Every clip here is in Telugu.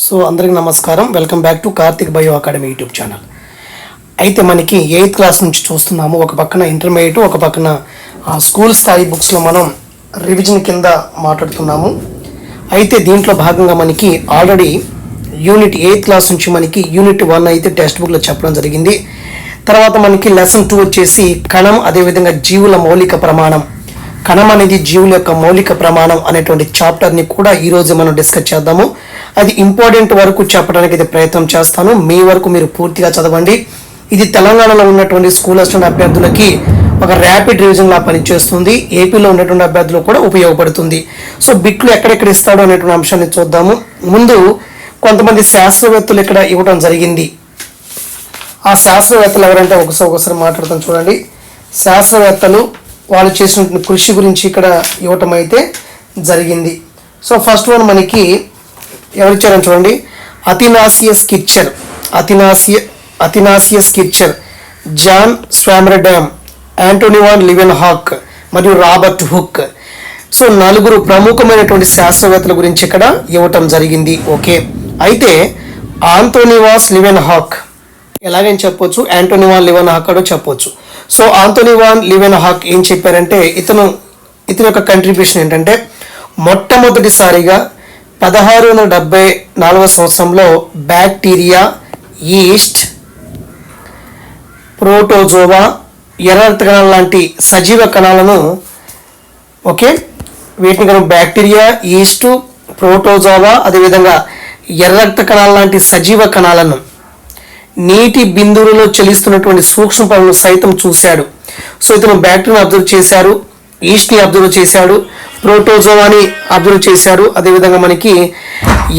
సో అందరికీ నమస్కారం. Welcome back to Karthik bio academy YouTube channel. అయితే మనకి 8th క్లాస్ నుంచి చూస్తున్నాము. ఒక పక్కన ఇంటర్మీడియట్, ఒక పక్కన స్కూల్ స్థాయి బుక్స్లో మనం రివిజన్ కింద మాట్లాడుతున్నాము. అయితే దీంట్లో భాగంగా మనకి ఆల్రెడీ యూనిట్ 8th క్లాస్ నుంచి మనకి యూనిట్ 1 అయితే టెక్స్ట్ బుక్లో చెప్పడం జరిగింది. తర్వాత మనకి లెసన్ 2 వచ్చేసి కణం, అదేవిధంగా జీవుల మౌలిక ప్రమాణం. కణం అనేది జీవుల యొక్క మౌలిక ప్రమాణం అనేటువంటి చాప్టర్ని కూడా ఈరోజు మనం డిస్కస్ చేద్దాము. అది ఇంపార్టెంట్ వరకు చెప్పడానికి అయితే ప్రయత్నం చేస్తాను. మీ వరకు మీరు పూర్తిగా చదవండి. ఇది తెలంగాణలో ఉన్నటువంటి స్కూల్ అసిస్టెంట్ అభ్యర్థులకి ఒక ర్యాపిడ్ రివిజన్లా పనిచేస్తుంది. ఏపీలో ఉన్నటువంటి అభ్యర్థులకు కూడా ఉపయోగపడుతుంది. సో బిట్లు ఎక్కడెక్కడ ఇస్తాడు అనేటువంటి అంశాన్ని చూద్దాము. ముందు కొంతమంది శాస్త్రవేత్తలు ఇక్కడ ఇవ్వడం జరిగింది. ఆ శాస్త్రవేత్తలు ఎవరంటే ఒకసారి మాట్లాడతాం చూడండి. శాస్త్రవేత్తలు వాళ్ళు చేసిన కృషి గురించి ఇక్కడ ఇవ్వటం అయితే జరిగింది. సో ఫస్ట్ వన్ మనకి ఎవరిచ్చారని చూడండి. అథినాసియస్ కిర్చర్, జాన్ స్వామర్డామ్, యాంటోనీ వాన్ లీవెన్హాక్ మరియు రాబర్ట్ హుక్. సో 4 ప్రముఖమైనటువంటి శాస్త్రవేత్తల గురించి ఇక్కడ ఇవ్వటం జరిగింది. ఓకే, అయితే ఆంటోనీ వాన్ లీవెన్హాక్ ఎలాగని చెప్పొచ్చు, యాంటోనీ వాన్ లీవెన్హాక్ అని చెప్పొచ్చు. సో ఆంటోనీ వాన్ లీవెన్హాక్ ఏం చెప్పారంటే ఇతని యొక్క కంట్రిబ్యూషన్ ఏంటంటే మొట్టమొదటిసారిగా 1674 సంవత్సరంలో బ్యాక్టీరియా, ఈస్ట్, ప్రోటోజోవా, ఎర్ర రక్త కణాల లాంటి సజీవ కణాలను, ఓకే, వీటిని కనుక బ్యాక్టీరియా, ఈస్ట్, ప్రోటోజోవా, అదేవిధంగా ఎర్ర రక్త కణాల లాంటి సజీవ కణాలను నీటి బిందువులలో చలిస్తున్నటువంటి సూక్ష్మ పనులు సైతం చూశాడు. సో ఇతను బ్యాక్టీరియాను అబ్జర్వ్ చేశారు, ఈస్ట్ని అబ్జర్వ్ చేశాడు, ప్రోటోజోవాని అబ్జర్వ్ చేశారు, అదేవిధంగా మనకి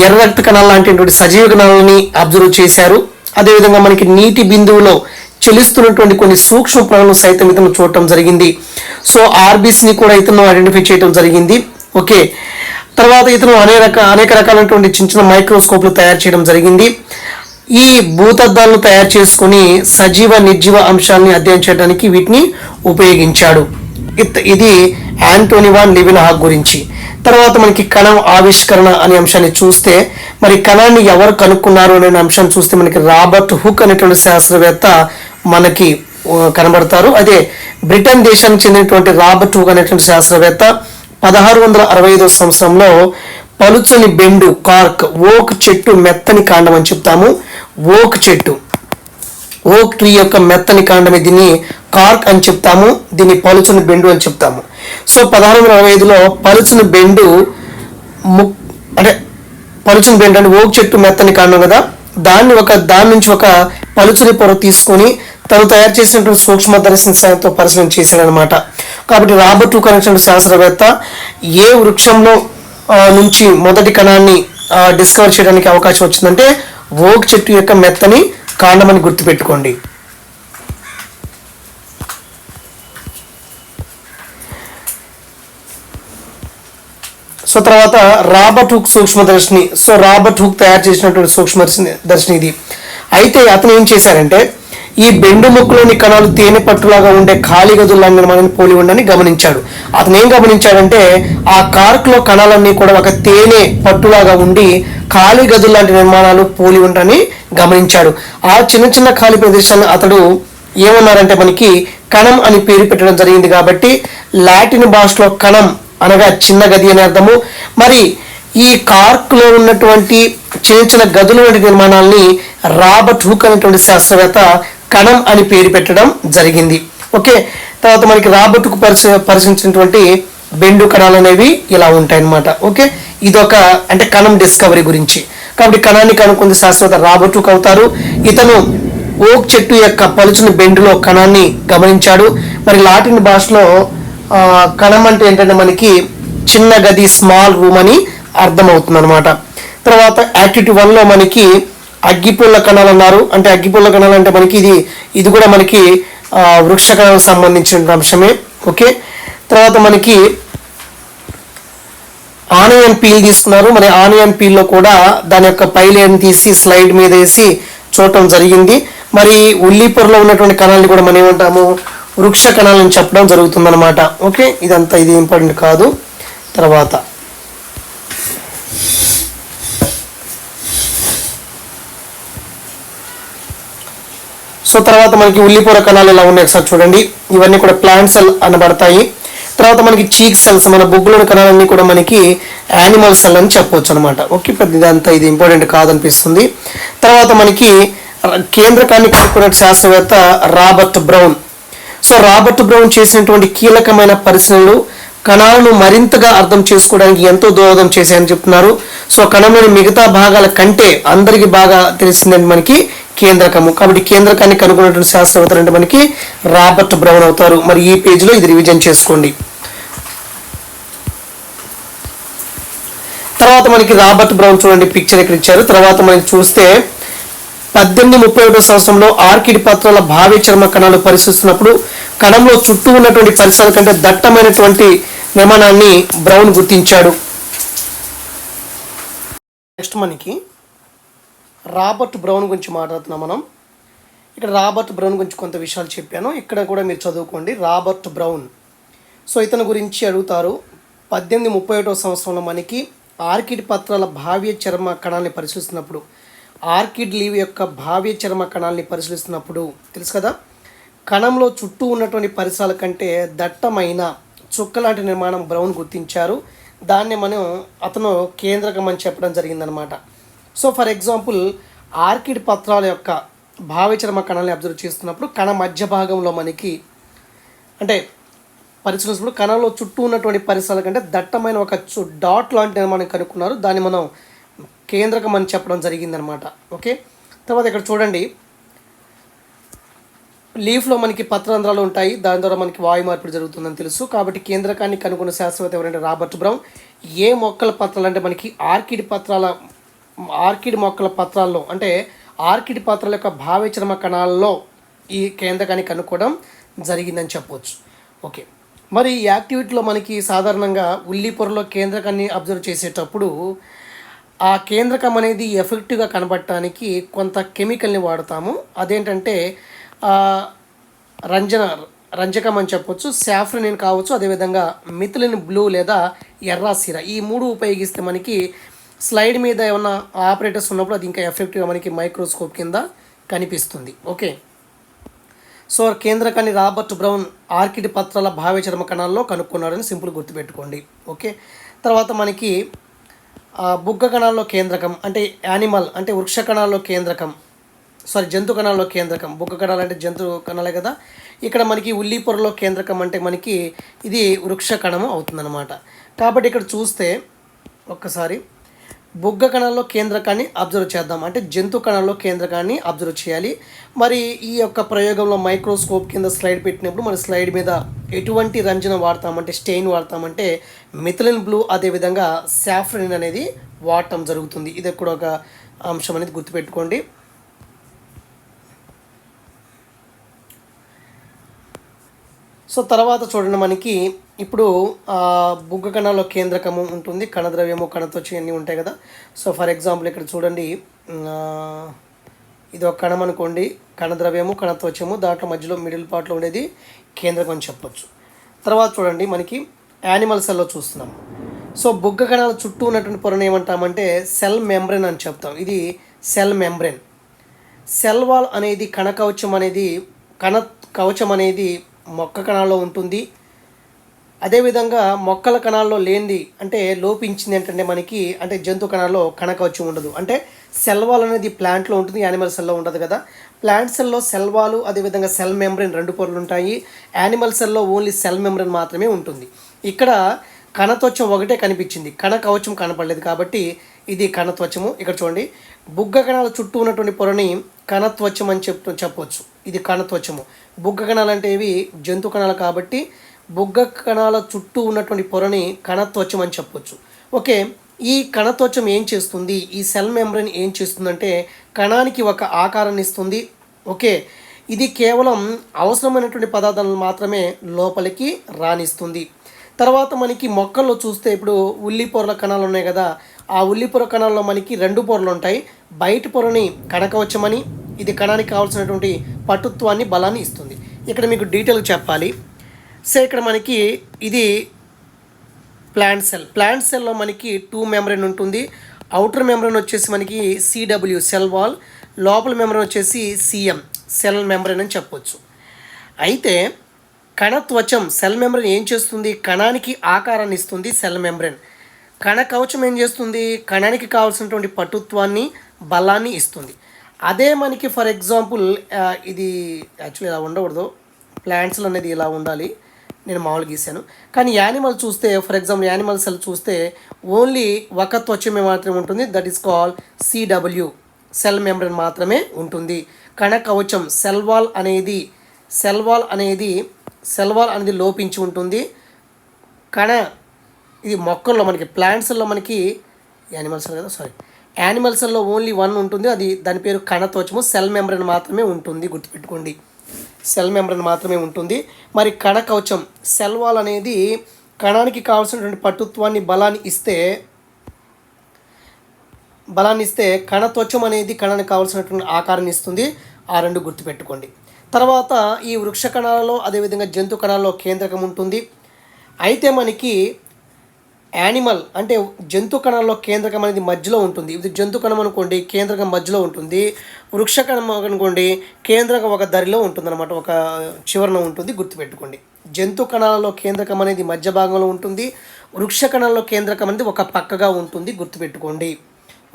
ఎర్ర రక్త కణాలు లాంటి సజీవ కణాలని అబ్జర్వ్ చేశారు. అదేవిధంగా మనకి నీటి బిందువులో చలిస్తున్నటువంటి కొన్ని సూక్ష్మ ప్రాణులు సైతం ఇతను చూడటం జరిగింది. సో ఆర్బీస్ని కూడా ఇతను ఐడెంటిఫై చేయడం జరిగింది. ఓకే, తర్వాత ఇతను అనేక రకాలైనటువంటి చిన్న చిన్న మైక్రోస్కోప్లు తయారు చేయడం జరిగింది. ఈ భూతద్దాలను తయారు చేసుకుని సజీవ నిర్జీవ అంశాలని అధ్యయనం చేయడానికి వీటిని ఉపయోగించాడు. ఇది యాంటోనీ వాన్ లీవెన్హాక్ గురించి. తర్వాత మనకి కణం ఆవిష్కరణ అనే అంశాన్ని చూస్తే, మరి కణాన్ని ఎవరు కనుక్కున్నారు అనే అంశాన్ని చూస్తే మనకి రాబర్ట్ హుక్ అనేటువంటి శాస్త్రవేత్త మనకి కనబడతారు. అదే బ్రిటన్ దేశానికి చెందినటువంటి రాబర్ట్ హుక్ అనేటువంటి శాస్త్రవేత్త 1665 సంవత్సరంలో పలుచని బెండు, కార్క్, ఓక్ చెట్టు మెత్తని కాండం అని చెప్తాము. ఓక్ ట్రీ యొక్క మెత్తని కాండమే దీన్ని కార్క్ అని చెప్తాము, దీన్ని పలుచని బెండు అని చెప్తాము. సో 1665లో పలుచని బెండు అంటే ఓక్ చెట్టు మెత్తని కాండం కదా, దాని నుంచి ఒక పలుచని పొర తీసుకొని తను తయారు చేసినటువంటి సూక్ష్మదర్శిని సాయంతో పరిశీలన చేశాడనమాట. కాబట్టి రాబర్ట్ హుక్ అనేటువంటి శాస్త్రవేత్త ఏ వృక్షంలో నుంచి మొదటి కణాన్ని డిస్కవర్ చేయడానికి అవకాశం వచ్చిందంటే ఓక్ చెట్టు యొక్క మెత్తని కాండమని గుర్తుపెట్టుకోండి. సో తర్వాత రాబర్ట్ హుక్ సూక్ష్మదర్శిని. సో రాబర్ట్ హుక్ తయారు చేసినటువంటి సూక్ష్మదర్శిని ఇది. అయితే అతను ఏం చేశారంటే ఈ బెండు ముక్కులోని కణాలు తేనె పట్టులాగా ఉండే ఖాళీ గదుల నిర్మాణాన్ని పోలి ఉండని గమనించాడు. అతను ఏం గమనించాడంటే ఆ కార్క్ లో కణాలన్నీ కూడా ఒక తేనె పట్టులాగా ఉండి ఖాళీ గదులు లాంటి నిర్మాణాలు పోలి ఉండని గమనించాడు. ఆ చిన్న చిన్న ఖాళీ ప్రదేశాలను అతడు ఏమన్నారంటే మనకి కణం అని పేరు పెట్టడం జరిగింది. కాబట్టి లాటిన్ భాషలో కణం అనగా చిన్న గది అని అర్థము. మరి ఈ కార్క్ లో ఉన్నటువంటి చిన్న చిన్న గదుల వంటి నిర్మాణాలని రాబర్ట్ హుక్ అనేటువంటి శాస్త్రవేత్త కణం అని పేరు పెట్టడం జరిగింది. ఓకే, తర్వాత మనకి రాబర్ట్ హుక్ పరిశీలించినటువంటి బెండు కణాలు అనేవి ఇలా ఉంటాయి అన్నమాట. ఓకే, ఇదొక అంటే కణం డిస్కవరీ గురించి. కాబట్టి కణాన్ని కనుక్కుంది శాస్త్రవేత్త రాబర్ట్ హుక్ అవుతారు. ఇతను ఓక్ చెట్టు యొక్క పలుచని బెండులో కణాన్ని గమనించాడు. మరి లాటిన్ భాషలో కణం అంటే ఏంటంటే మనకి చిన్న గది, స్మాల్ రూమ్ అని అర్థమవుతుంది అనమాట. తర్వాత యాక్టివిటీ 1లో మనకి అగ్గిపుల్ల కణాలు అన్నారు. అంటే అగ్గిపుల్ల కణాలు అంటే మనకి ఇది కూడా మనకి వృక్ష కణాలకు సంబంధించిన అంశమే. ఓకే, తర్వాత మనకి ఆనియన్ పీల్ తీసుకున్నారు. మరి ఆనియన్ పీల్లో కూడా దాని యొక్క పైలేని తీసి స్లైడ్ మీద వేసి చూడటం జరిగింది. మరి ఉల్లి పొరలో ఉన్నటువంటి కణాలని కూడా మనం ఏమంటాము, వృక్ష కణాలను చెప్పడం జరుగుతుందన్నమాట. ఓకే, ఇది ఇంపార్టెంట్ కాదు. తర్వాత సో తర్వాత మనకి ఉల్లిపొర కణాలు ఎలా ఉన్నాయి ఒకసారి చూడండి. ఇవన్నీ కూడా ప్లాంట్ సెల్ అనబడతాయి. తర్వాత మనకి చీక్ సెల్స్, మన బొగ్గులోని కణాలన్నీ కూడా మనకి యానిమల్ సెల్ అని చెప్పవచ్చు అనమాట. ఓకే, పెద్ద ఇదంతా ఇది ఇంపార్టెంట్ కాదనిపిస్తుంది. తర్వాత మనకి కేంద్రకాన్ని కనుక్కున్న శాస్త్రవేత్త Robert brown. So Robert brown చేసినటువంటి కీలకమైన పరిశీలనలు కణాలను మరింతగా అర్థం చేసుకోవడానికి ఎంతో దోహదం చేశాయని చెప్తున్నారు. సో కణంలోని మిగతా భాగాల కంటే అందరికీ బాగా తెలిసిందండి మనకి కేంద్రకము. కాబట్టి కేంద్రకాన్ని కనుగొన్నటువంటి శాస్త్రవేత్తలు అంటే మనకి రాబర్ట్ బ్రౌన్ అవుతారు. మరి ఈ పేజీలో ఇది రివిజన్ చేసుకోండి. తర్వాత మనకి రాబర్ట్ బ్రౌన్ చూడండి పిక్చర్ ఇక్కడ ఇచ్చారు. తర్వాత మనకి చూస్తే 1831 సంవత్సరంలో ఆర్కిడ్ పత్రాల భావి చర్మ కణాలు పరిశీలిస్తున్నప్పుడు కణంలో చుట్టూ ఉన్నటువంటి పరిసరాల కంటే దట్టమైనటువంటి నిర్మాణాన్ని బ్రౌన్ గుర్తించాడు. నెక్స్ట్ మనకి రాబర్ట్ బ్రౌన్ గురించి మాట్లాడుతున్నాం మనం. ఇక్కడ రాబర్ట్ బ్రౌన్ గురించి కొంత విషయాలు చెప్పాను, ఇక్కడ కూడా మీరు చదువుకోండి. రాబర్ట్ బ్రౌన్, సో ఇతని గురించి అడుగుతారు. 1831 సంవత్సరంలో మనకి ఆర్కిడ్ పత్రాల భావ్య చర్మ కణాలని పరిశీలిస్తున్నప్పుడు, ఆర్కిడ్ లీవ్ యొక్క భావ్య చర్మ కణాలని పరిశీలిస్తున్నప్పుడు తెలుసు కదా, కణంలో చుట్టూ ఉన్నటువంటి పరిసరాల కంటే దట్టమైన చుక్క లాంటి నిర్మాణం బ్రౌన్ గుర్తించారు. దాన్ని అతను కేంద్రకం అని చెప్పడం జరిగిందనమాట. సో ఫర్ ఎగ్జాంపుల్ ఆర్కిడ్ పత్రాల యొక్క భావ్య చర్మ కణాలని అబ్జర్వ్ చేస్తున్నప్పుడు కణ మధ్య భాగంలో మనకి అంటే పరిశీలించినప్పుడు కణంలో చుట్టూ ఉన్నటువంటి పరిసరాల కంటే దట్టమైన ఒక డాట్ లాంటి నిర్మాణం కనుక్కున్నారు. దాన్ని మనం కేంద్రకం అని చెప్పడం జరిగిందనమాట. ఓకే, తర్వాత ఇక్కడ చూడండి, లీఫ్లో మనకి పత్రరంధ్రాలు ఉంటాయి, దాని ద్వారా మనకి వాయు మార్పిడి జరుగుతుందని తెలుసు. కాబట్టి కేంద్రకాన్ని కనుగొన్న శాస్త్రవేత్త ఎవరంటే రాబర్ట్ బ్రౌన్. ఏ మొక్కల పత్రాలు అంటే మనకి ఆర్కిడ్ మొక్కల పత్రాల్లో అంటే ఆర్కిడ్ పత్రాల యొక్క భావ్య చర్మ కణాల్లో ఈ కేంద్రకాన్ని కనుక్కోవడం జరిగిందని చెప్పవచ్చు. ఓకే, మరి ఈ యాక్టివిటీలో మనకి సాధారణంగా ఉల్లి పొరలో కేంద్రకాన్ని అబ్జర్వ్ చేసేటప్పుడు ఆ కేంద్రకం అనేది ఎఫెక్టివ్గా కనబడటానికి కొంత కెమికల్ని వాడతాము. అదేంటంటే రంజకం అని చెప్పొచ్చు, సాఫ్రనిన్ కావచ్చు, అదేవిధంగా మిథిలిన్ బ్లూ లేదా ఎర్రాసిరా, ఈ మూడు ఉపయోగిస్తే మనకి స్లైడ్ మీద ఏమన్నా ఆపరేటర్స్ ఉన్నప్పుడు అది ఇంకా ఎఫెక్టివ్గా మనకి మైక్రోస్కోప్ కింద కనిపిస్తుంది. ఓకే, సో కేంద్రకాన్ని రాబర్ట్ బ్రౌన్ ఆర్కిడ్ పత్రాల భావ్య చర్మ కణాల్లో కనుక్కున్నాడని సింపుల్ గుర్తుపెట్టుకోండి. ఓకే, తర్వాత మనకి బుగ్గ కణాల్లో కేంద్రకం అంటే యానిమల్ అంటే వృక్ష కణాల్లో కేంద్రకం, జంతు కణాల్లో కేంద్రకం. బుగ్గ కణాలు అంటే జంతు కణాలే కదా. ఇక్కడ మనకి ఉల్లి పొరలో కేంద్రకం అంటే మనకి ఇది వృక్ష కణము అవుతుందన్నమాట. కాబట్టి ఇక్కడ చూస్తే ఒక్కసారి బుగ్గ కణాల్లో కేంద్రకాన్ని అబ్జర్వ్ చేద్దాం, అంటే జంతు కణాల్లో కేంద్రకాన్ని అబ్జర్వ్ చేయాలి. మరి ఈ యొక్క ప్రయోగంలో మైక్రోస్కోప్ కింద స్లైడ్ పెట్టినప్పుడు మన స్లైడ్ మీద ఎటువంటి రంజన వాడతామంటే స్టెయిన్ వాడతామంటే మిథిలిన్ బ్లూ, అదేవిధంగా సాఫ్రనిన్ అనేది వాడటం జరుగుతుంది. ఇది కూడా ఒక అంశం అనేది గుర్తుపెట్టుకోండి. సో తర్వాత చూడండి, మనకి ఇప్పుడు బుగ్గ కణాల్లో కేంద్రకము ఉంటుంది, కణద్రవ్యము కణత్వచం అన్నీ ఉంటాయి కదా. సో ఫర్ ఎగ్జాంపుల్ ఇక్కడ చూడండి, ఇది ఒక కణం అనుకోండి, కణద్రవ్యము కణత్వచము, దాంట్లో మధ్యలో మిడిల్ పార్ట్లో ఉండేది కేంద్రకం అని చెప్పొచ్చు. తర్వాత చూడండి, మనకి యానిమల్ సెల్లో చూస్తున్నాం. సో బుగ్గ కణాల చుట్టూ ఉన్నటువంటి పొరను ఏమంటామంటే సెల్ మెంబ్రెన్ అని చెప్తాం. ఇది సెల్ మెంబ్రెన్. సెల్ వాల్ అనేది కణ కవచం అనేది మొక్క కణాల్లో ఉంటుంది. అదేవిధంగా మొక్కల కణాల్లో లేనిది అంటే లోపించింది ఏంటంటే మనకి అంటే జంతు కణాల్లో కణకవచం ఉండదు. అంటే సెల్ వాల్ అనేది ప్లాంట్లో ఉంటుంది, యానిమల్ సెల్లో ఉండదు కదా. ప్లాంట్ సెల్లో సెల్ వాల్ అదేవిధంగా సెల్ మెంబ్రెన్ రెండు పొరలు ఉంటాయి. యానిమల్ సెల్లో ఓన్లీ సెల్ మెంబ్రెన్ మాత్రమే ఉంటుంది. ఇక్కడ కణత్వచం ఒకటే కనిపించింది, కణకవచం కనపడలేదు, కాబట్టి ఇది కణత్వచము. ఇక్కడ చూడండి, బుగ్గ కణాల చుట్టూ ఉన్నటువంటి పొరని కణత్వచం అని చెప్పవచ్చు. ఇది కణత్వచము. బుగ్గ కణాలు అంటే ఇవి జంతు కణాలు కాబట్టి బుగ్గ కణాల చుట్టూ ఉన్నటువంటి పొరని కణత్వచం అని చెప్పొచ్చు. ఓకే, ఈ కణత్వచం ఏం చేస్తుంది, ఈ సెల్ మెంబ్రెన్ ఏం చేస్తుందంటే కణానికి ఒక ఆకారాన్ని ఇస్తుంది. ఓకే, ఇది కేవలం అవసరమైనటువంటి పదార్థాలను మాత్రమే లోపలికి రానిస్తుంది. తర్వాత మనకి మొక్కల్లో చూస్తే ఇప్పుడు ఉల్లి పొరల కణాలు ఉన్నాయి కదా, ఆ ఉల్లి పొర కణాల్లో మనకి రెండు పొరలు ఉంటాయి. బయట పొరని కణకవచమని, ఇది కణానికి కావాల్సినటువంటి పటుత్వాన్ని బలాన్ని ఇస్తుంది. ఇక్కడ మీకు డీటెయిల్ చెప్పాలి. సో ఇక్కడ మనకి ఇది ప్లాంట్ సెల్లో మనకి 2 మెంబ్రెన్ ఉంటుంది. అవుటర్ మెంబ్రెన్ వచ్చేసి మనకి CW సెల్ వాల్, లోపల మెంబ్రెన్ వచ్చేసి CM సెల్ మెంబ్రేన్ అని చెప్పొచ్చు. అయితే కణత్వచం సెల్ మెంబ్రేన్ ఏం చేస్తుంది? కణానికి ఆకారాన్ని ఇస్తుంది సెల్ మెంబ్రేన్. కణ కవచం ఏం చేస్తుంది? కణానికి కావాల్సినటువంటి పటుత్వాన్ని, బలాన్ని ఇస్తుంది. అదే మనకి ఫర్ ఎగ్జాంపుల్ ఇది యాక్చువల్లీ ఇలా ఉండకూడదు, ప్లాంట్స్లో అనేది ఇలా ఉండాలి, నేను మామూలుగా గీసాను. కానీ యానిమల్ చూస్తే ఫర్ ఎగ్జాంపుల్ యానిమల్ సెల్ చూస్తే ఓన్లీ ఒక త్వచమే మాత్రమే ఉంటుంది, that is call CW, cell membrane మాత్రమే ఉంటుంది. కణ కవచం సెల్ వాల్ అనేది లోపించి ఉంటుంది. ఇది మొక్కల్లో మనకి ప్లాంట్స్లో మనకి యానిమల్ సెల్లో ఓన్లీ వన్ ఉంటుంది, అది దాని పేరు కణత్వచము. సెల్ మెంబ్రేన్ మాత్రమే ఉంటుంది, గుర్తుపెట్టుకోండి, సెల్ మెంబ్రేన్ మాత్రమే ఉంటుంది. మరి కణ కవచం సెల్ వాల్ అనేది కణానికి కావాల్సినటువంటి పటుత్వాన్ని, బలాన్ని ఇస్తే కణత్వచం అనేది కణానికి కావాల్సినటువంటి ఆకారాన్ని ఇస్తుంది. ఆ రెండు గుర్తుపెట్టుకోండి. తర్వాత ఈ వృక్ష కణాలలో అదేవిధంగా జంతు కణాలలో కేంద్రకం ఉంటుంది. అయితే మనకి యానిమల్ అంటే జంతు కణాల్లో కేంద్రకం అనేది మధ్యలో ఉంటుంది. ఇది జంతు కణం అనుకోండి, కేంద్రకం మధ్యలో ఉంటుంది. వృక్ష కణం అనుకోండి, కేంద్రకం ఒక దరిలో ఉంటుంది అనమాట, ఒక చివరన ఉంటుంది, గుర్తుపెట్టుకోండి. జంతు కణాలలో కేంద్రకం అనేది మధ్య భాగంలో ఉంటుంది, వృక్ష కణాల్లో కేంద్రకం అనేది ఒక పక్కగా ఉంటుంది, గుర్తుపెట్టుకోండి.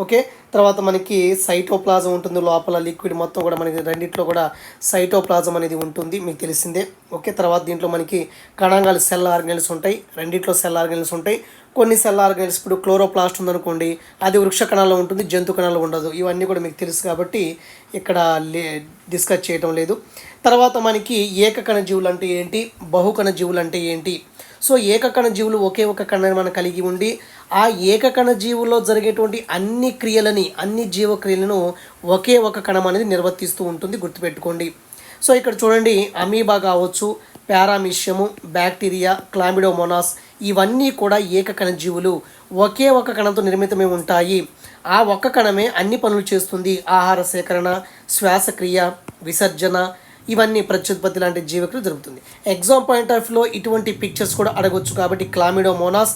ఓకే. తర్వాత మనకి సైటోప్లాజం ఉంటుంది, లోపల లిక్విడ్ మొత్తం కూడా మనకి రెండిట్లో కూడా సైటోప్లాజం అనేది ఉంటుంది, మీకు తెలిసిందే. ఓకే. తర్వాత దీంట్లో మనకి కణాంగాలు సెల్ ఆర్గానెల్స్ ఉంటాయి, రెండిట్లో సెల్ ఆర్గానెల్స్ ఉంటాయి. కొన్ని సెల్ ఆర్గానెల్స్ ఇప్పుడు క్లోరోప్లాస్ట్ ఉందనుకోండి, అది వృక్ష కణాల్లో ఉంటుంది, జంతు కణాల్లో ఉండదు. ఇవన్నీ కూడా మీకు తెలుసు కాబట్టి ఇక్కడ డిస్కస్ చేయటం లేదు. తర్వాత మనకి ఏకకణ జీవులు అంటే ఏంటి, బహుకణ జీవులు అంటే ఏంటి? సో ఏకకణ జీవులు ఒకే ఒక కణాన్ని మనం కలిగి ఉండి ఆ ఏకకణ జీవుల్లో జరిగేటువంటి అన్ని జీవక్రియలను ఒకే ఒక కణం అనేది నిర్వర్తిస్తూ ఉంటుంది, గుర్తుపెట్టుకోండి. సో ఇక్కడ చూడండి, అమీబా కావచ్చు, పారామిషియము, బ్యాక్టీరియా, క్లామిడోమోనాస్, ఇవన్నీ కూడా ఏకకణ జీవులు, ఒకే ఒక కణంతో నిర్మితమై ఉంటాయి. ఆ ఒక్క కణమే అన్ని పనులు చేస్తుంది. ఆహార సేకరణ, శ్వాసక్రియ, విసర్జన, ఇవన్నీ ప్రత్యుత్పత్తి లాంటి జీవక్రియ జరుగుతుంది. ఎగ్జామ్ పాయింట్ ఆఫ్ వ్యూలో ఇటువంటి పిక్చర్స్ కూడా అడగొచ్చు. కాబట్టి క్లామిడోమోనాస్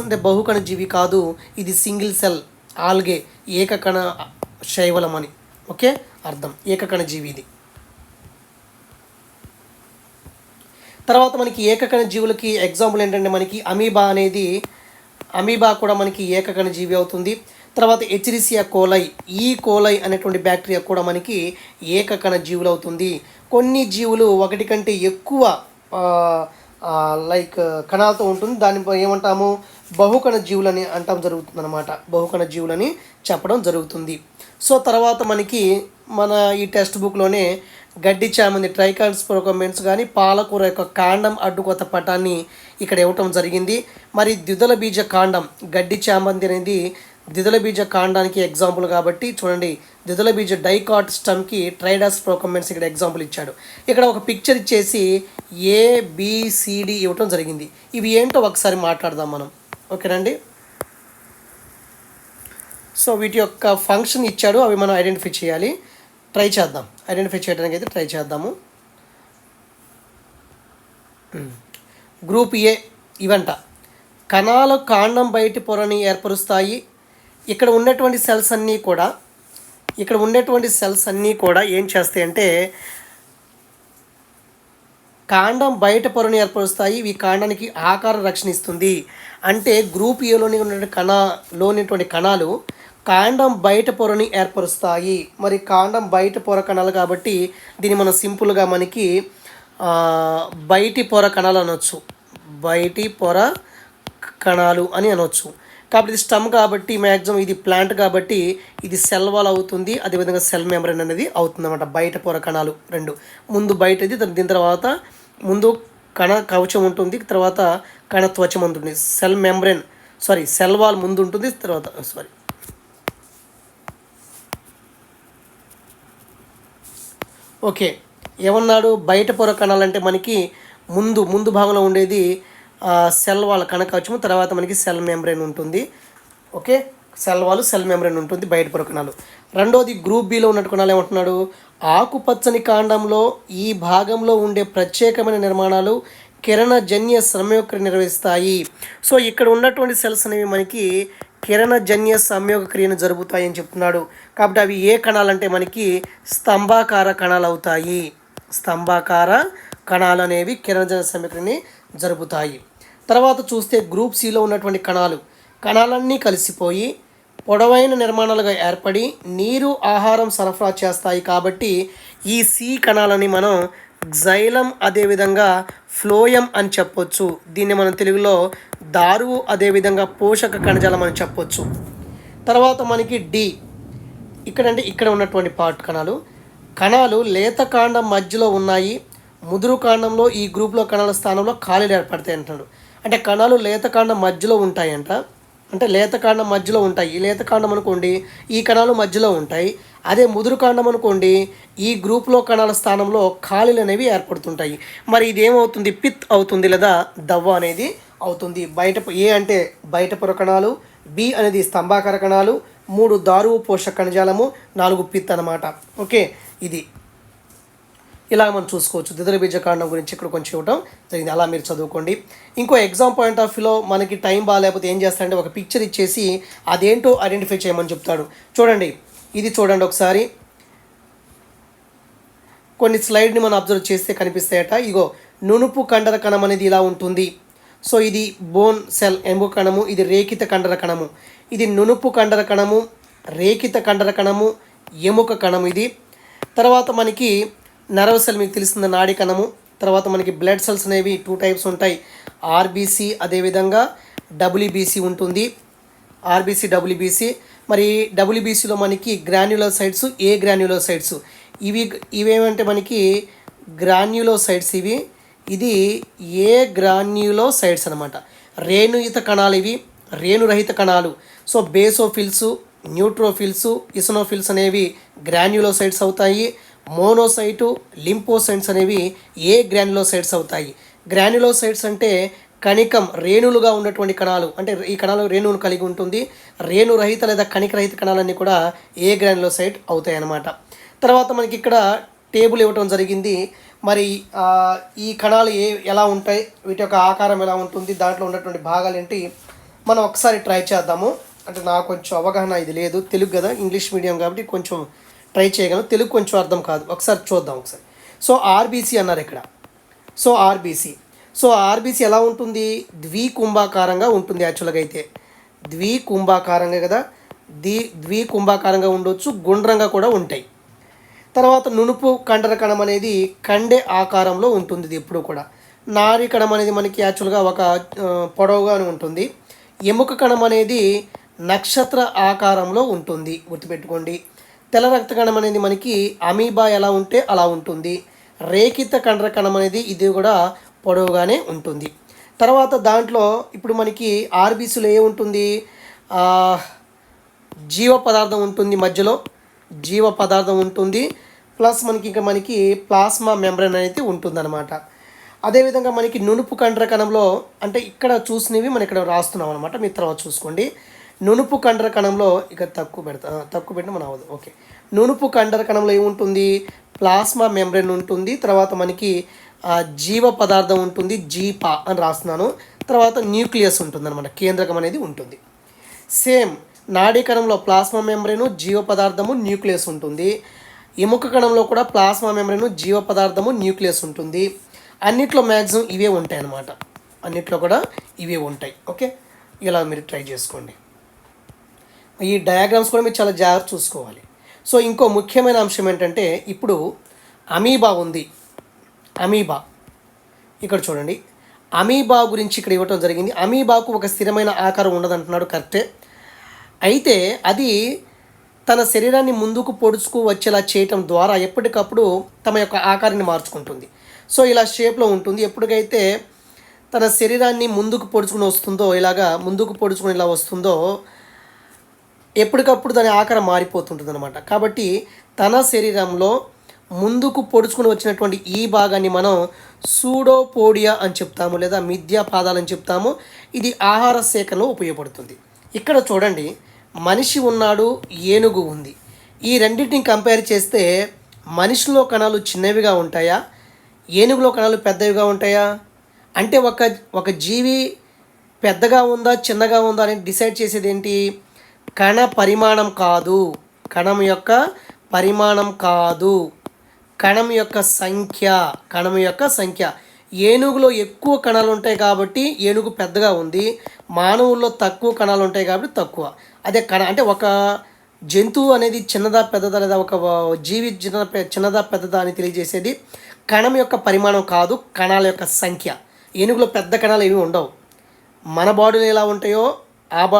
అంటే బహుకణ జీవి కాదు, ఇది సింగిల్ సెల్ ఆల్గే, ఏకకణ శైవలం అని ఓకే అర్థం, ఏకకణ జీవి ఇది. తర్వాత మనకి ఏకకణ జీవులకి ఎగ్జాంపుల్ ఏంటంటే మనకి అమీబా కూడా మనకి ఏకకణ జీవి అవుతుంది. తర్వాత ఎచ్రిసియా కోలై అనేటువంటి బ్యాక్టీరియా కూడా మనకి ఏకకణ జీవులు అవుతుంది. కొన్ని జీవులు ఒకటి కంటే ఎక్కువ కణాలతో ఉంటుంది, దాన్ని ఏమంటాము, బహుకణ జీవులని అంటాం జరుగుతుంది అనమాట, బహుకణ జీవులని చెప్పడం జరుగుతుంది. సో తర్వాత మనకి ఈ టెక్స్ట్ బుక్లోనే గడ్డి చామంతి ట్రైకాన్స్ ప్రోకమెంట్స్ కానీ పాలకూర యొక్క కాండం అడ్డుకొత్త పటాన్ని ఇక్కడ ఇవ్వటం జరిగింది. మరి ద్విదళ బీజ కాండం, గడ్డి చామంతి అనేది ద్విదళ బీజ కాండానికి ఎగ్జాంపుల్ కాబట్టి చూడండి, ద్విదళ బీజ డైకాట్ స్టమ్కి ట్రైడాస్ ప్రోకమెంట్స్ ఇక్కడ ఎగ్జాంపుల్ ఇచ్చాడు. ఇక్కడ ఒక పిక్చర్ ఇచ్చేసి ABCD ఇవ్వటం జరిగింది. ఇవి ఏంటో ఒకసారి మాట్లాడదాం మనం, ఓకేనండి. సో వీటి యొక్క ఫంక్షన్ ఇచ్చాడు, అవి మనం ఐడెంటిఫై చేయాలి, ఐడెంటిఫై చేయడానికి అయితే ట్రై చేద్దాము. గ్రూప్ A ఇవంట కణాలు కాండం బయటి పొరని ఏర్పరుస్తాయి. ఇక్కడ ఉన్నటువంటి సెల్స్ అన్నీ కూడా ఏం చేస్తాయంటే కాండం బయట పొరని ఏర్పరుస్తాయి. ఇవి కాండానికి ఆకార రక్షణ ఇస్తుంది. అంటే గ్రూప్ Aలోని ఉన్నటువంటి కణాలు కాండం బయట పొరని ఏర్పరుస్తాయి. మరి కాండం బయట పొర కణాలు కాబట్టి దీన్ని మనం సింపుల్గా మనకి బయటి పొర కణాలు అనొచ్చు, బయటి పొర కణాలు అని అనొచ్చు. కాబట్టి ఇది స్టమ్ కాబట్టి మ్యాక్సిమం ఇది ప్లాంట్ కాబట్టి ఇది సెల్ వాల్ అవుతుంది, అదేవిధంగా సెల్ మెంబ్రేన్ అనేది అవుతుంది అన్నమాట. బయట పొర కణాలు రెండు, ముందు బయటది, దీని తర్వాత ముందు కణ కవచం ఉంటుంది, తర్వాత కణ త్వచం ఉంటుంది. సెల్ వాల్ ముందు ఉంటుంది, తర్వాత ఓకే ఏమన్నాడు, బయట పొర కణాలు అంటే మనకి ముందు భాగంలో ఉండేది సెల్ వాల్ కణ కవచము, తర్వాత మనకి సెల్ మెంబ్రేన్ ఉంటుంది. ఓకే, సెల్ మెంబ్రేన్ ఉంటుంది, బయట పొర కణాలు. రెండోది గ్రూప్ బిలో ఉన్నట్టు కణాలు ఏమంటున్నాడు, ఆకుపచ్చని కాండంలో ఈ భాగంలో ఉండే ప్రత్యేకమైన నిర్మాణాలు కిరణజన్య సంయోక్రియ నిర్వహిస్తాయి. సో ఇక్కడ ఉన్నటువంటి సెల్స్ అనేవి మనకి కిరణజన్య సంయోగ క్రియను జరుగుతాయని చెప్తున్నాడు. కాబట్టి అవి ఏ కణాలు అంటే మనకి స్తంభాకార కణాలు అవుతాయి. స్తంభాకార కణాలు అనేవి కిరణజన్య సంయోగ క్రియని జరుపుతాయి. తర్వాత చూస్తే గ్రూప్ సిలో ఉన్నటువంటి కణాలన్నీ కలిసిపోయి పొడవైన నిర్మాణాలుగా ఏర్పడి నీరు ఆహారం సరఫరా చేస్తాయి. కాబట్టి ఈ సి కణాలని మనం జైలం అదేవిధంగా ఫ్లోయం అని చెప్పొచ్చు. దీన్ని మనం తెలుగులో దారువు అదేవిధంగా పోషక కణజాలం అని చెప్పొచ్చు. తర్వాత మనకి డి ఇక్కడ ఉన్నటువంటి కణాలు లేత కాండం మధ్యలో ఉన్నాయి. ముదురు కాండంలో ఈ గ్రూప్లో కణాల స్థానంలో ఖాళీలు ఏర్పడతాయి అంటున్నాడు. అంటే కణాలు లేత కాండం మధ్యలో ఉంటాయంట. అంటే లేత కాండం మధ్యలో ఉంటాయి. ఈ లేత కాండం అనుకోండి ఈ కణాలు మధ్యలో ఉంటాయి. అదే ముదురు కాండం అనుకోండి ఈ గ్రూప్లో కణాల స్థానంలో ఖాళీలు అనేవి ఏర్పడుతుంటాయి. మరి ఇది ఏమవుతుంది? పిత్ అవుతుంది లేదా దవ్వ అనేది అవుతుంది. ఏ అంటే బయట పొర కణాలు, బి అనేది స్తంభాకార కణాలు, 3 దారువు పోషక కణజాలము, 4 పిత్ అనమాట. ఓకే, ఇది ఇలా మనం చూసుకోవచ్చు. ద్విదళ బీజకాండం గురించి ఇక్కడ కొంచెం ఇవ్వడం జరిగింది, అలా మీరు చదువుకోండి. ఇంకో ఎగ్జామ్ పాయింట్ ఆఫ్ వ్యూలో మనకి టైం బాగాలేకపోతే ఏం చేస్తాడంటే ఒక పిక్చర్ ఇచ్చేసి అదేంటో ఐడెంటిఫై చేయమని చెప్తాడు. చూడండి, ఇది చూడండి ఒకసారి. కొన్ని స్లైడ్ని మనం అబ్జర్వ్ చేస్తే కనిపిస్తాయట. ఇగో నునుపు కండర కణం అనేది ఇలా ఉంటుంది. సో ఇది బోన్ సెల్ ఎముక కణము, ఇది రేఖిత కండర కణము. ఇది నునుపు కండర కణము, రేఖిత కండర కణము, ఎముక కణము ఇది. తర్వాత మనకి నర్వ్ సెల్ మీకు తెలిసిన నాడీ కణము. తర్వాత మనకి బ్లడ్ సెల్స్ అనేవి 2 టైప్స్ ఉంటాయి. ఆర్బీసీ అదేవిధంగా డబ్ల్యూబీసీ ఉంటుంది. RBC WBC. మరి డబ్ల్యూబీసీలో మనకి గ్రాన్యులోసైట్స్, ఏ గ్రాన్యులోసైట్స్ ఇవేమంటే మనకి గ్రాన్యులోసైట్స్ ఇది ఏ గ్రాన్యులోసైట్స్ అనమాట. రేణుయుత కణాలు ఇవి, రేణురహిత కణాలు. సో బేసోఫిల్స్, న్యూట్రోఫిల్స్, ఇసనోఫిల్స్ అనేవి గ్రాన్యులోసైట్స్ అవుతాయి. మోనోసైటు, లింపోసైట్స్ అనేవి ఏ గ్రాన్యులోసైట్స్ అవుతాయి. గ్రాన్యులోసైట్స్ అంటే కణికం రేణులుగా ఉన్నటువంటి కణాలు, అంటే ఈ కణాలు రేణువును కలిగి ఉంటుంది. రేణురహిత లేదా కణికరహిత కణాలన్నీ కూడా ఏ గ్రాన్యులోసైట్ అవుతాయి అన్నమాట. తర్వాత మనకి ఇక్కడ టేబుల్ ఇవ్వటం జరిగింది. మరి ఈ కణాలు ఎలా ఉంటాయి, వీటి యొక్క ఆకారం ఎలా ఉంటుంది, దాంట్లో ఉన్నటువంటి భాగాలు ఏంటి మనం ఒకసారి ట్రై చేద్దాము. అంటే నాకు కొంచెం అవగాహన ఇది లేదు, తెలుగు కదా, ఇంగ్లీష్ మీడియం కాబట్టి కొంచెం ట్రై చేయగలను, తెలుగు కొంచెం అర్థం కాదు. ఒకసారి చూద్దాం ఒకసారి. సో ఆర్బీసీ అన్నారు ఇక్కడ. సో ఆర్బీసీ ఎలా ఉంటుంది? ద్వికుంభాకారంగా ఉంటుంది. యాక్చువల్గా అయితే ద్వికుంభాకారంగా కదా, ద్వికుంభాకారంగా ఉండొచ్చు, గుండ్రంగా కూడా ఉంటాయి. తర్వాత నునుపు కండర కణం అనేది కండె ఆకారంలో ఉంటుంది. ఇది ఎప్పుడు కూడా నారీ కణం అనేది మనకి యాక్చువల్గా ఒక పొడవుగానే ఉంటుంది. ఎముక కణం అనేది నక్షత్ర ఆకారంలో ఉంటుంది, గుర్తుపెట్టుకోండి. తెల్ల రక్త కణం అనేది మనకి అమీబా ఎలా ఉంటే అలా ఉంటుంది. రేఖిత కండర కణం అనేది ఇది కూడా పొడవుగానే ఉంటుంది. తర్వాత దాంట్లో ఇప్పుడు మనకి ఆర్బీసీలో ఏముంటుంది? జీవ పదార్థం ఉంటుంది, మధ్యలో జీవ పదార్థం ఉంటుంది. ప్లస్ మనకి ప్లాస్మా మెంబ్రేన్ అనేది ఉంటుందన్నమాట. అదేవిధంగా మనకి నునుపు కండర కణంలో, అంటే ఇక్కడ చూసినవి మనం ఇక్కడ రాస్తున్నాం అనమాట, మీ తర్వాత చూసుకోండి. నునుపు కండర కణంలో ఇక తక్కువ పెట్టి మనం అవ్వదు. ఓకే, నునుపు కండర కణంలో ఏముంటుంది? ప్లాస్మా మెంబ్రేన్ ఉంటుంది. తర్వాత మనకి జీవ పదార్థం ఉంటుంది, జీపా అని రాస్తున్నాను. తర్వాత న్యూక్లియస్ ఉంటుంది అనమాట, కేంద్రకం అనేది ఉంటుంది. సేమ్ నాడీ కణంలో ప్లాస్మా మెంబ్రేను, జీవ పదార్థము, న్యూక్లియస్ ఉంటుంది. ఎముక కణంలో కూడా ప్లాస్మా మెంబ్రేను, జీవ పదార్థము, న్యూక్లియస్ ఉంటుంది. అన్నిట్లో మ్యాక్సిమం ఇవే ఉంటాయి అన్నమాట, అన్నిట్లో కూడా ఇవే ఉంటాయి. ఓకే, ఇలా మీరు ట్రై చేసుకోండి. ఈ డయాగ్రామ్స్ కూడా మీరు చాలా జాగ్రత్త చూసుకోవాలి. సో ఇంకో ముఖ్యమైన అంశం ఏంటంటే, ఇప్పుడు అమీబా ఉంది. అమీబా ఇక్కడ చూడండి, అమీబా గురించి ఇక్కడ ఇవ్వటం జరిగింది. అమీబాకు ఒక స్థిరమైన ఆకారం ఉండదంటున్నాడు, కరెక్టే. అయితే అది తన శరీరాన్ని ముందుకు పొడుచుకు వచ్చేలా చేయటం ద్వారా ఎప్పటికప్పుడు తమ యొక్క ఆకారాన్ని మార్చుకుంటుంది. సో ఇలా షేప్లో ఉంటుంది. ఎప్పటికైతే తన శరీరాన్ని ముందుకు పొడుచుకుని వస్తుందో, ఇలాగా ముందుకు పొడుచుకుని ఇలా వస్తుందో, ఎప్పటికప్పుడు దాని ఆకారం మారిపోతుంటుంది అనమాట. కాబట్టి తన శరీరంలో ముందుకు పొడుచుకుని వచ్చినటువంటి ఈ భాగాన్ని మనం సూడోపోడియా అని చెప్తాము, లేదా మిథ్యా పాదాలని చెప్తాము. ఇది ఆహార సేకరణలో ఉపయోగపడుతుంది. ఇక్కడ చూడండి, మనిషి ఉన్నాడు, ఏనుగు ఉంది. ఈ రెండింటిని కంపేర్ చేస్తే మనిషిలో కణాలు చిన్నవిగా ఉంటాయా, ఏనుగులో కణాలు పెద్దవిగా ఉంటాయా? అంటే ఒక జీవి పెద్దగా ఉందా చిన్నగా ఉందా అని డిసైడ్ చేసేది ఏంటి? కణ పరిమాణం కాదు, కణం యొక్క పరిమాణం కాదు, కణం యొక్క సంఖ్య. ఏనుగులో ఎక్కువ కణాలు ఉంటాయి కాబట్టి ఏనుగు పెద్దగా ఉంది, మానవుల్లో తక్కువ కణాలు ఉంటాయి కాబట్టి తక్కువ. అదే అంటే ఒక జంతువు అనేది చిన్నదా పెద్దదా, లేదా ఒక జీవి చిన్నదా పెద్దదా అని తెలియజేసేది కణం యొక్క పరిమాణం కాదు, కణాల యొక్క సంఖ్య. ఏనుగులో పెద్ద కణాలు ఏమి ఉండవు, మన బాడీలో ఎలా ఉంటాయో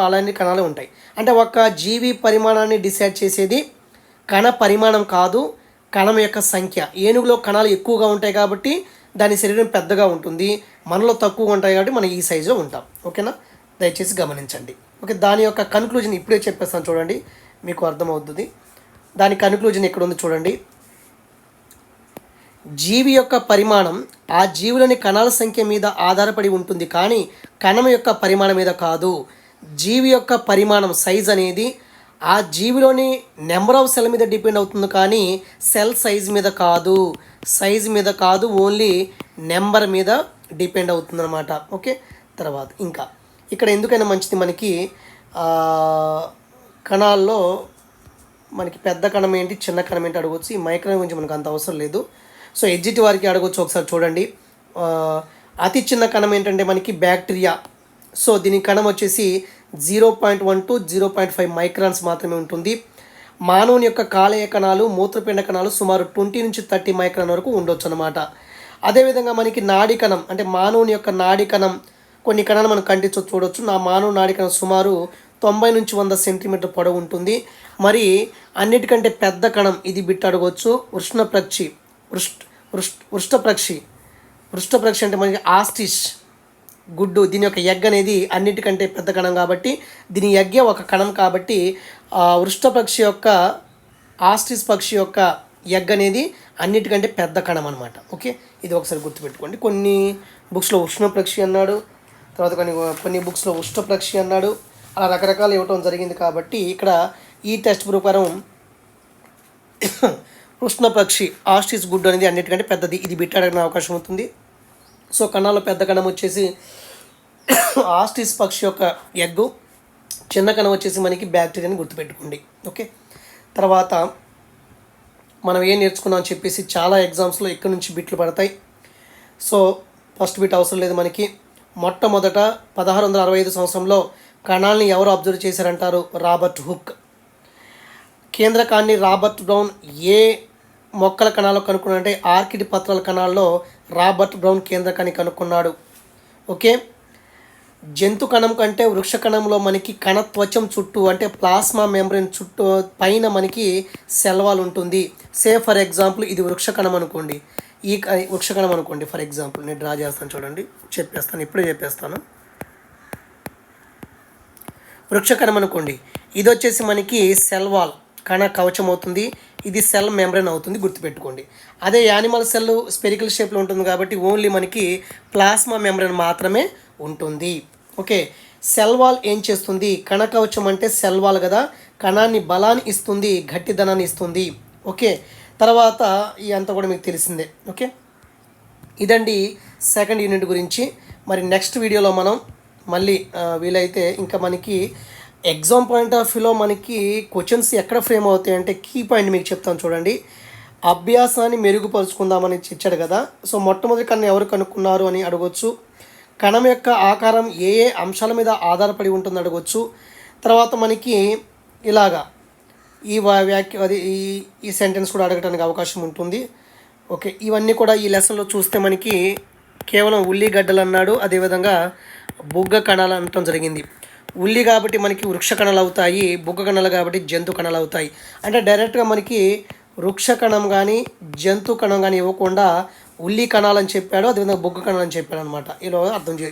అలాంటి కణాలు ఉంటాయి. అంటే ఒక జీవి పరిమాణాన్ని డిసైడ్ చేసేది కణ పరిమాణం కాదు, కణం యొక్క సంఖ్య. ఏనుగులో కణాలు ఎక్కువగా ఉంటాయి కాబట్టి దాని శరీరం పెద్దగా ఉంటుంది, మనలో తక్కువగా ఉంటాయి కాబట్టి మనం ఈ సైజులో ఉంటాం. ఓకేనా, దయచేసి గమనించండి. ఓకే, దాని యొక్క కన్క్లూజన్ ఇప్పుడే చెప్పేస్తాను చూడండి, మీకు అర్థమవుతుంది. దాని కన్క్లూజన్ ఎక్కడ ఉంది చూడండి. జీవి యొక్క పరిమాణం ఆ జీవులోని కణాల సంఖ్య మీద ఆధారపడి ఉంటుంది, కానీ కణం యొక్క పరిమాణం మీద కాదు. జీవి యొక్క పరిమాణం సైజ్ అనేది ఆ జీవిలోని నెంబర్ ఆఫ్ సెల్ మీద డిపెండ్ అవుతుంది, కానీ సెల్ సైజ్ మీద కాదు, ఓన్లీ నెంబర్ మీద డిపెండ్ అవుతుంది అనమాట. ఓకే, తర్వాత ఇంకా ఇక్కడ ఎందుకైనా మంచిది, మనకి కణాల్లో మనకి పెద్ద కణం ఏంటి చిన్న కణం ఏంటి అడగవచ్చు. ఈ మైక్రో గురించి మనకు అంత అవసరం లేదు, సో ఎడ్జిటి వారికి అడగవచ్చు. ఒకసారి చూడండి, అతి చిన్న కణం ఏంటంటే మనకి బ్యాక్టీరియా. సో దీని కణం వచ్చేసి 0.1 to 0.5 మైక్రాన్స్ మాత్రమే ఉంటుంది. మానవుని యొక్క కాలేయ కణాలు, మూత్రపిండ కణాలు సుమారు 20 నుంచి 30 మైక్రాన్ వరకు ఉండొచ్చు అనమాట. అదేవిధంగా మనకి నాడీ కణం, అంటే మానవుని యొక్క నాడీ కణం, కొన్ని కణాలు మనం కంటితో చూడవచ్చు. మానవ నాడీ కణం సుమారు 90 నుంచి 100 సెంటీమీటర్ పొడవు ఉంటుంది. మరి అన్నిటికంటే పెద్ద కణం ఇది బిట్ అడగవచ్చు, వృష్టప్రక్షి అంటే మనకి ఆస్టిస్ గుడ్డు, దీని యొక్క ఎగ్ అనేది అన్నిటికంటే పెద్ద కణం కాబట్టి దీని ఎగ్గే ఒక కణం కాబట్టి వృష్టపక్షి యొక్క ఆస్టిస్ పక్షి యొక్క ఎగ్ అనేది అన్నిటికంటే పెద్ద కణం అనమాట. ఓకే, ఇది ఒకసారి గుర్తుపెట్టుకోండి. కొన్ని బుక్స్లో ఉష్ణపక్షి అన్నాడు, తర్వాత కొన్ని బుక్స్లో ఉష్ణపక్షి అన్నాడు, అలా రకరకాలు ఇవ్వటం జరిగింది. కాబట్టి ఇక్కడ ఈ టెక్స్ట్ ప్రకారం ఉష్ణపక్షి ఆస్టిస్ గుడ్డు అనేది అన్నిటికంటే పెద్దది, ఇది బిట్ అడగడానికి అవకాశం ఉంటుంది. సో కణాల్లో పెద్ద కణం వచ్చేసి ఆస్టిస్ పక్షి యొక్క ఎగ్గు, చిన్న కణం వచ్చేసి మనకి బ్యాక్టీరియాని గుర్తుపెట్టుకోండి. ఓకే, తర్వాత మనం ఏం నేర్చుకున్నాం అని చెప్పేసి చాలా ఎగ్జామ్స్లో ఇక్కడ నుంచి బిట్లు పడతాయి. సో ఫస్ట్ బిట్ అవసరం లేదు మనకి. మొట్టమొదట 1665 సంవత్సరంలో కణాలని ఎవరు అబ్జర్వ్ చేశారంటారు? Robert Hooke. కేంద్రకాన్ని రాబర్ట్ బ్రౌన్ ఏ మొక్కల కణాల్లో కనుక్కున్నాడంటే ఆర్కిడ్ పత్రాల కణాల్లో రాబర్ట్ బ్రౌన్ కేంద్రకాన్ని కనుక్కున్నాడు. ఓకే, జంతు కణం కంటే వృక్ష కణంలో మనకి కణత్వచం చుట్టూ అంటే ప్లాస్మా మెంబ్రేన్ చుట్టూ పైన మనకి సెల్ వాల్ ఉంటుంది. సే ఫర్ ఎగ్జాంపుల్ ఇది వృక్ష కణం అనుకోండి, ఈ వృక్ష కణం అనుకోండి. ఫర్ ఎగ్జాంపుల్ నేను డ్రా చేస్తాను చూడండి, ఇప్పుడే చెప్పేస్తాను. వృక్ష కణం అనుకోండి, ఇది వచ్చేసి మనకి సెల్ వాల్ కణ కవచం అవుతుంది, ఇది సెల్ మెంబ్రేన్ అవుతుంది, గుర్తుపెట్టుకోండి. అదే యానిమల్ సెల్ స్పెరికల్ షేప్లో ఉంటుంది కాబట్టి ఓన్లీ మనకి ప్లాస్మా మెంబ్రేన్ మాత్రమే ఉంటుంది. ఓకే, సెల్ వాల్ ఏం చేస్తుంది? కణ కవచం అంటే సెల్ వాల్ కదా, కణాన్ని బలాన్ని ఇస్తుంది, గట్టిదనాన్ని ఇస్తుంది. ఓకే, తర్వాత ఇదంతా కూడా మీకు తెలిసిందే. ఓకే, ఇదండి సెకండ్ యూనిట్ గురించి. మరి నెక్స్ట్ వీడియోలో మనం మళ్ళీ వీలైతే ఇంకా మనకి ఎగ్జామ్ పాయింట్ ఆఫ్ వ్యూలో మనకి క్వశ్చన్స్ ఎక్కడ ఫ్రేమ్ అవుతాయి అంటే కీ పాయింట్ మీకు చెప్తాను చూడండి. అభ్యాసాన్ని మెరుగుపరుచుకుందామని ఇచ్చాడు కదా, సో మొట్టమొదటి కణం ఎవరు కనుక్కున్నారు అని అడగవచ్చు. కణం యొక్క ఆకారం ఏ ఏ అంశాల మీద ఆధారపడి ఉంటుంది అడగవచ్చు. తర్వాత మనకి ఇలాగా ఈ ఈ సెంటెన్స్ కూడా అడగడానికి అవకాశం ఉంటుంది. ఓకే, ఇవన్నీ కూడా ఈ లెసన్లో చూస్తే మనకి కేవలం ఉల్లిగడ్డలు అన్నాడు, అదేవిధంగా బుగ్గ కణాలు అనటం జరిగింది. ఉల్లి కాబట్టి మనకి వృక్ష కణాలు అవుతాయి, బుగ్గ కణాలు కాబట్టి జంతు కణాలు అవుతాయి. అంటే డైరెక్ట్గా మనకి వృక్ష కణం కానీ జంతు కణం కానీ ఇవ్వకుండా ఉల్లి కణాలని చెప్పాడు, అదేవిధంగా బుగ్గ కణాలని చెప్పాడు అనమాట.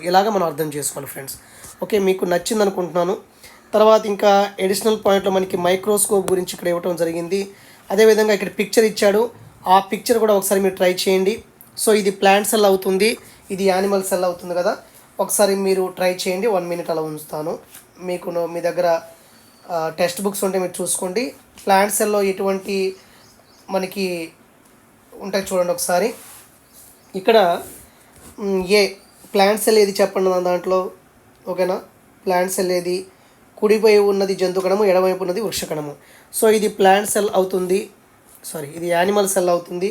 ఇలాగ మనం అర్థం చేసుకోవాలి ఫ్రెండ్స్. ఓకే, మీకు నచ్చింది అనుకుంటున్నాను. తర్వాత ఇంకా ఎడిషనల్ పాయింట్లో మనకి మైక్రోస్కోప్ గురించి ఇక్కడ ఇవ్వటం జరిగింది. అదేవిధంగా ఇక్కడ పిక్చర్ ఇచ్చాడు, ఆ పిక్చర్ కూడా ఒకసారి మీరు ట్రై చేయండి. సో ఇది ప్లాంట్ సెల్ అవుతుంది, ఇది యానిమల్ సెల్ అవుతుంది కదా, ఒకసారి మీరు ట్రై చేయండి. 1 minute అలా ఉంచుతాను. మీ దగ్గర టెక్స్ట్ బుక్స్ ఉంటే మీరు చూసుకోండి. ప్లాంట్ సెల్లో ఎటువంటి మనకి ఉంటాయి చూడండి ఒకసారి. ఇక్కడ ప్లాంట్ సెల్ ఏది చెప్పండి దాంట్లో. ఓకేనా. ప్లాంట్ సెల్ ఏది, కుడివైపు ఉన్నది జంతు కణము, ఎడమవైపు ఉన్నది వృక్ష కణము. సో ఇది ప్లాంట్ సెల్ అవుతుంది, ఇది యానిమల్ సెల్ అవుతుంది,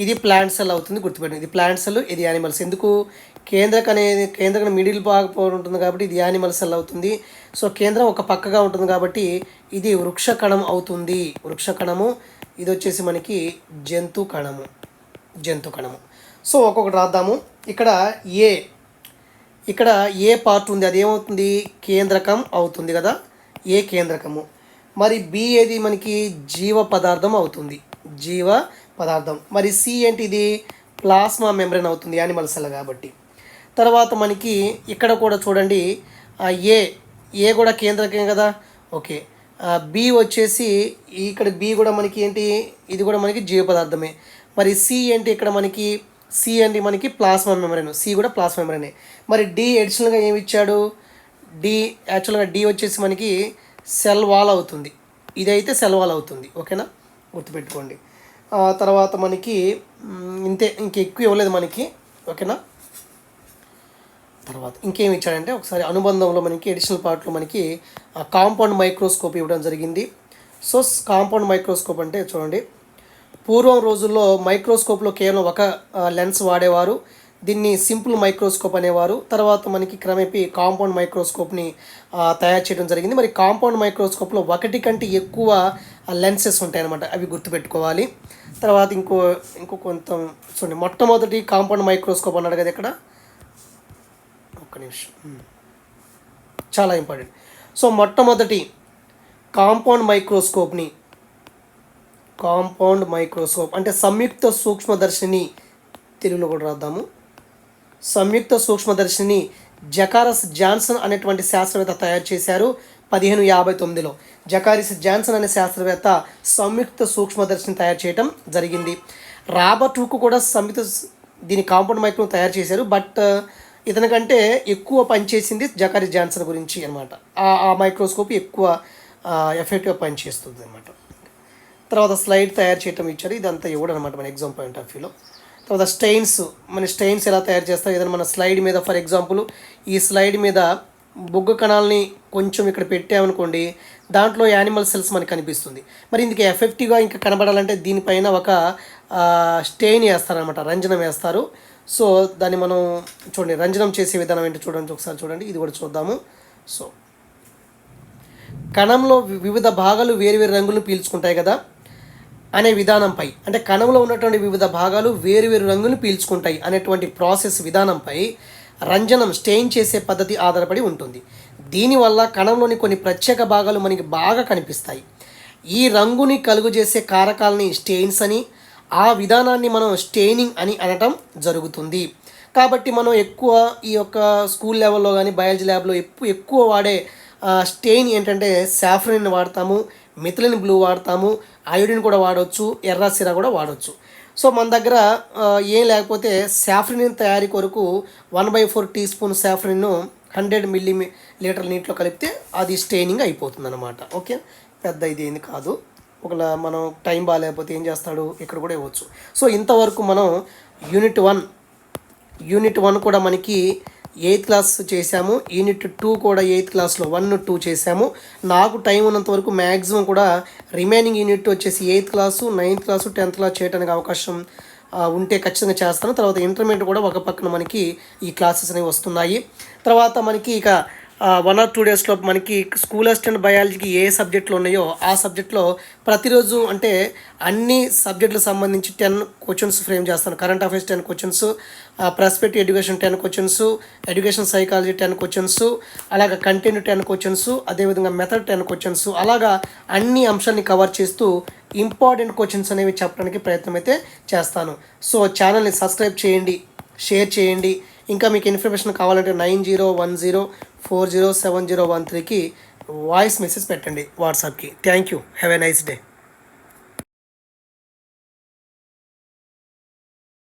ఇది ప్లాంట్ సెల్ అవుతుంది. గుర్తుపెట్టండి, ఇది ప్లాంట్ సెల్, ఇది యానిమల్స్. ఎందుకు కేంద్రకణ మిడిల్ భాగం ఉంటుంది కాబట్టి ఇది యానిమల్ సెల్ అవుతుంది. సో కేంద్రం ఒక పక్కగా ఉంటుంది కాబట్టి ఇది వృక్ష కణం అవుతుంది. వృక్ష కణము, ఇది వచ్చేసి మనకి జంతు కణము. సో ఒక్కొక్కటి రాద్దాము. ఇక్కడ ఏ పార్ట్ ఉంది, అది ఏమవుతుంది, కేంద్రకం అవుతుంది కదా, ఏ కేంద్రకము. మరి బి ఏది మనకి జీవ పదార్థం అవుతుంది, మరి సి ఏంటి, ఇది ప్లాస్మా మెంబ్రేన్ అవుతుంది యానిమల్ సెల్ కాబట్టి. తర్వాత మనకి ఇక్కడ కూడా చూడండి, ఏ కూడా కేంద్రకం కదా, ఓకే. బి వచ్చేసి ఇక్కడ బి కూడా మనకి ఏంటి, ఇది కూడా మనకి జీవ పదార్థమే. మరి సి ఏంటి, ఇక్కడ మనకి సి అంటే మనకి ప్లాస్మా మెంబ్రేన్, సి కూడా ప్లాస్మా మెంబ్రేనే. మరి డి అడిషనల్గా ఏమి ఇచ్చాడు, యాక్చువల్గా డి వచ్చేసి మనకి సెల్ వాల్ అవుతుంది, ఇదైతే సెల్ వాల్ అవుతుంది, ఓకేనా, గుర్తుపెట్టుకోండి. తర్వాత మనకి ఇంతే, ఎక్కువ ఇవ్వలేదు మనకి, ఓకేనా. తర్వాత ఇంకేమి ఇచ్చాడంటే ఒకసారి అనుబంధంలో మనకి అడిషనల్ పార్ట్లో మనకి కాంపౌండ్ మైక్రోస్కోప్ ఇవ్వడం జరిగింది. సో కాంపౌండ్ మైక్రోస్కోప్ అంటే చూడండి, పూర్వం రోజుల్లో మైక్రోస్కోప్లో కేవలం ఒక లెన్స్ వాడేవారు, దీన్ని సింపుల్ మైక్రోస్కోప్ అనేవారు. తర్వాత మనకి క్రమేపీ కాంపౌండ్ మైక్రోస్కోప్ని తయారు చేయడం జరిగింది. మరి కాంపౌండ్ మైక్రోస్కోప్లో ఒకటి కంటే ఎక్కువ లెన్సెస్ ఉంటాయన్నమాట, అవి గుర్తుపెట్టుకోవాలి. తర్వాత ఇంకో కొంత చూడండి, మొట్టమొదటి కాంపౌండ్ మైక్రోస్కోప్ అన్నాడు కదా ఇక్కడ, ఒక్క నిమిషం, చాలా ఇంపార్టెంట్. సో మొట్టమొదటి కాంపౌండ్ మైక్రోస్కోప్ అంటే సంయుక్త సూక్ష్మదర్శిని, తెలుగులో కూడా రాద్దాము. సంయుక్త సూక్ష్మదర్శిని జకారస్ జాన్సన్ అనేటువంటి శాస్త్రవేత్త తయారు చేశారు 1559లో. జకారిస్ జాన్సన్ అనే శాస్త్రవేత్త సంయుక్త సూక్ష్మదర్శిని తయారు చేయడం జరిగింది. రాబర్ట్ హుక్ కూడా దీని కాంపౌండ్ మైక్రో తయారు చేశారు, బట్ ఇతనికంటే ఎక్కువ పనిచేసింది జకారిస్ జాన్సన్ గురించి అనమాట. ఆ మైక్రోస్కోప్ ఎక్కువ ఎఫెక్టివ్గా పనిచేస్తుంది అనమాట. తర్వాత స్లైడ్ తయారు చేయటం ఇచ్చారు, ఇదంతా ఇవ్వడం అనమాట మన ఎగ్జామ్ పాయింట్ ఆఫ్ వ్యూలో. తర్వాత స్టెయిన్స్ ఎలా తయారు చేస్తారు, ఏదైనా మన స్లైడ్ మీద, ఫర్ ఎగ్జాంపుల్ ఈ స్లైడ్ మీద బొగ్గు కణాలని కొంచెం ఇక్కడ పెట్టామనుకోండి, దాంట్లో యానిమల్ సెల్స్ మనకి కనిపిస్తుంది. మరి ఇందుకు ఎఫెక్టివ్గా ఇంకా కనబడాలంటే దీనిపైన ఒక స్టెయిన్ వేస్తారనమాట, రంజనం వేస్తారు. సో దాన్ని మనం చూడండి, రంజనం చేసే విధానం ఏంటి చూడండి, ఒకసారి చూడండి, ఇది కూడా చూద్దాము. సో కణంలో వివిధ భాగాలు వేరు రంగులు పీల్చుకుంటాయి కదా అనే విధానంపై, అంటే కణంలో ఉన్నటువంటి వివిధ భాగాలు వేరు రంగులు పీల్చుకుంటాయి అనేటువంటి ప్రాసెస్ విధానంపై రంజనం స్టెయిన్ చేసే పద్ధతి ఆధారపడి ఉంటుంది. దీనివల్ల కణంలోని కొన్ని ప్రత్యేక భాగాలు మనకి బాగా కనిపిస్తాయి. ఈ రంగుని కలుగజేసే కారకాలని స్టెయిన్స్ అని, ఆ విధానాన్ని మనం స్టెయినింగ్ అని అనటం జరుగుతుంది. కాబట్టి మనం ఎక్కువ ఈ యొక్క స్కూల్ లెవెల్లో కానీ బయాలజీ ల్యాబ్లో ఎక్కువ వాడే స్టెయిన్ ఏంటంటే సాఫ్రన్ వాడతాము, మిథిలిన్ బ్లూ వాడతాము, అయోడిన్ కూడా వాడవచ్చు, ఎర్ర సిరా కూడా వాడవచ్చు. సో మన దగ్గర ఏం లేకపోతే సాఫ్రన్ తయారీ కొరకు 1/4 టీ స్పూన్ సాఫ్రన్ను 100 మిల్లీలీటర్ నీటిలో కలిపితే అది స్టెయినింగ్ అయిపోతుంది అనమాట. ఓకే, పెద్ద ఇది ఏంది కాదు. ఒకవేళ మనం టైం బాగాలేకపోతే ఏం చేస్తాడు, ఇక్కడ కూడా ఇవ్వచ్చు. సో ఇంతవరకు మనం యూనిట్ 1 కూడా మనకి 8th క్లాస్ చేశాము, యూనిట్ 2 కూడా 8th క్లాస్లో 1, 2 చేశాము. నాకు టైం ఉన్నంత వరకు మ్యాక్సిమం కూడా రిమైనింగ్ యూనిట్ వచ్చేసి 8th class, 9th class, 10th class చేయడానికి అవకాశం ఉంటే ఖచ్చితంగా చేస్తాను. తర్వాత ఇంటర్మీడియట్ కూడా ఒక పక్కన మనకి ఈ క్లాసెస్ అనేవి వస్తున్నాయి. తర్వాత మనకి ఇక 1 or 2 డేస్లో మనకి స్కూల్ అసిస్టెంట్ బయాలజీకి ఏ సబ్జెక్టులు ఉన్నాయో ఆ సబ్జెక్ట్లో ప్రతిరోజు అంటే అన్ని సబ్జెక్టులకు సంబంధించి 10 క్వశ్చన్స్ ఫ్రేమ్ చేస్తాను. Current affairs 10 questions, prospective education 10 questions, education psychology 10 questions, అలాగా కంటెంట్ 10 క్వశ్చన్స్, అదేవిధంగా మెథడ్ 10 క్వశ్చన్స్, అలాగా అన్ని అంశాన్ని కవర్ చేస్తూ ఇంపార్టెంట్ క్వశ్చన్స్ అనేవి చెప్పడానికి ప్రయత్నం అయితే చేస్తాను. సో ఛానల్ని సబ్స్క్రైబ్ చేయండి, షేర్ చేయండి. ఇంకా మీకు ఇన్ఫర్మేషన్ కావాలంటే 9010407013కి వాయిస్ మెసేజ్ పెట్టండి వాట్సాప్కి. Thank you, have a nice day.